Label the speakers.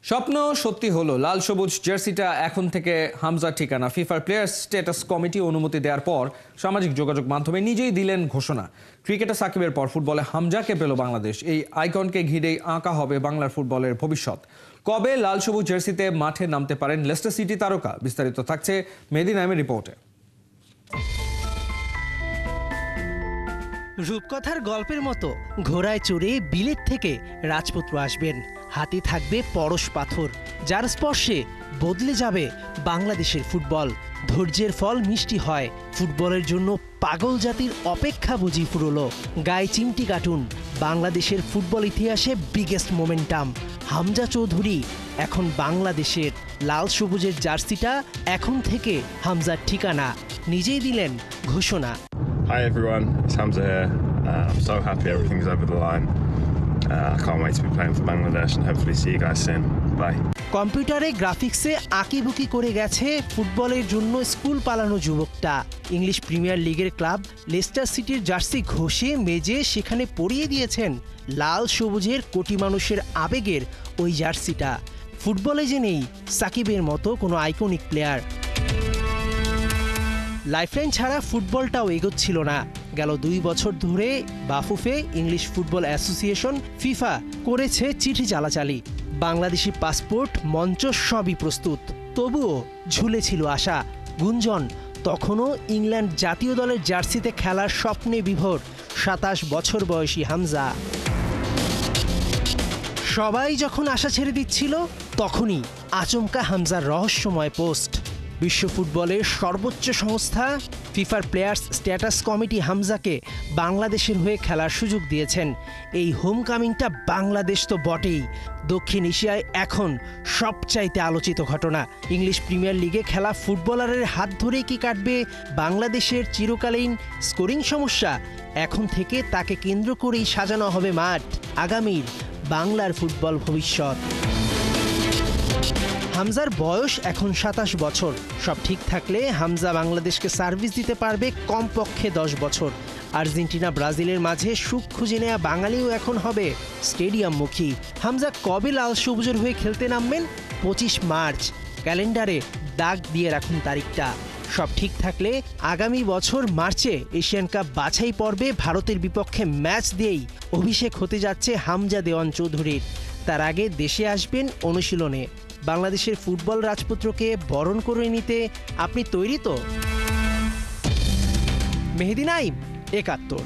Speaker 1: স্বপ্ন সত্যি হলো, লাল সবুজ জার্সিটা এখন থেকে হামজার ঠিকানা। ফিফার প্লেয়ার্স স্ট্যাটাস কমিটি অনুমতি দেওয়ার পর সামাজিক যোগাযোগ মাধ্যমে নিজেই দিলেন ঘোষণা। ক্রিকেটে সাকিবের পর ফুটবলে হামজাকে পেল বাংলাদেশ। এই আইকনকে ঘিরেই আঁকা হবে বাংলার ফুটবলের ভবিষ্যৎ। কবে লাল সবুজ জার্সিতে মাঠে নামতে পারেন লেস্টার সিটি তারকা? বিস্তারিত থাকছে মেহেদী নাইমের রিপোর্টে।
Speaker 2: রূপকথার গল্পের মতো ঘোড়ায় চড়ে বিলেত থেকে রাজপুত্র আসবেন। হাতে থাকবে পরশ পাথর, যার স্পর্শে বদলে যাবে বাংলাদেশের ফুটবল। ধৈর্যের ফল মিষ্টি হয়। ফুটবলের জন্য পাগল জাতির অপেক্ষা বুঝি ফুরলো। গায়ে চিমটি কাটুন, বাংলাদেশের ফুটবল ইতিহাসে বিগেস্ট মোমেন্টাম। হামজা চৌধুরী এখন বাংলাদেশের। লাল সবুজের জার্সিটা এখন থেকে হামজার ঠিকানা। নিজেই দিলেন ঘোষণা।
Speaker 3: Hi everyone, it's Hamza here. I'm so happy everything's over the line. I can't wait to be playing for Bangladesh and hopefully see you guys soon. Bye.
Speaker 2: কম্পিউটারে গ্রাফিক্সে আঁকিবুকি করে গেছে ফুটবলের জন্য স্কুল পালানো যুবকটা। ইংলিশ প্রিমিয়ার লিগের ক্লাব লেস্টার সিটির jersey ঘষে মেজে সেখানে পরিয়ে দিয়েছেন লাল সবুজের কোটি মানুষের আবেগের ওই জার্সিটা। ফুটবলে যে নেই সাকিবের মতো কোনো আইকনিক প্লেয়ার। লাইফলাইন ছাড়া ফুটবলটাও এগোচ্ছিল না। গেল 2 বছর ধরে Bafufe English football association FIFA করেছে চিঠি চালাচালি। বাংলাদেশি পাসপোর্ট, মঞ্চ সবই প্রস্তুত। তবুও ঝুলেছিল আশা, গুঞ্জন। তখনও ইংল্যান্ড জাতীয় দলের জার্সিতে খেলার স্বপ্নে বিভোর 27 বছর বয়সী হামজা। সবাই যখন আশা ছেড়ে দিচ্ছিল, তখনই আচমকা হামজার রহস্যময় পোস্ট। বিশ্ব ফুটবলের সর্বোচ্চ সংস্থা ফিফার প্লেয়ার্স স্ট্যাটাস কমিটি হামজাকে বাংলাদেশের হয়ে খেলার সুযোগ দিয়েছেন। এই হোমকামিংটা বাংলাদেশ তো বটেই, দক্ষিণ এশিয়ায় এখন সবচাইতে আলোচিত ঘটনা। ইংলিশ প্রিমিয়ার লিগে খেলা ফুটবলারের হাত ধরেই কি কাটবে বাংলাদেশের চিরকালীন স্কোরিং সমস্যা? এখন থেকে তাকে কেন্দ্র করেই সাজানো হবে মাঠ আগামীর বাংলার ফুটবল ভবিষ্যৎ। হামজার বয়স এখন 27 বছর। সব ঠিক থাকলে হামজা বাংলাদেশকে সার্ভিস দিতে পারবে কমপক্ষে 10 বছর। আর্জেন্টিনা ব্রাজিলের মাঝে সুখ খুঁজে নেওয়া বাঙালিও এখন হবে স্টেডিয়ামমুখী। হামজা কবে লাল সবুজের হয়ে খেলতে নামবেন? 25 মার্চ। ক্যালেন্ডারে দাগ দিয়ে রাখুন তারিখটা। সব ঠিক থাকলে আগামী বছর মার্চে এশিয়ান কাপ বাছাই পর্বে ভারতের বিপক্ষে ম্যাচ দিয়েই অভিষেক হতে যাচ্ছে হামজা দেওয়ান চৌধুরীর। তার আগে দেশে আসবেন অনুশীলনে। বাংলাদেশের ফুটবল রাজপুত্রকে বরণ করে নিতে আপনি তৈরি তো? মেহেদী নাইম, 71।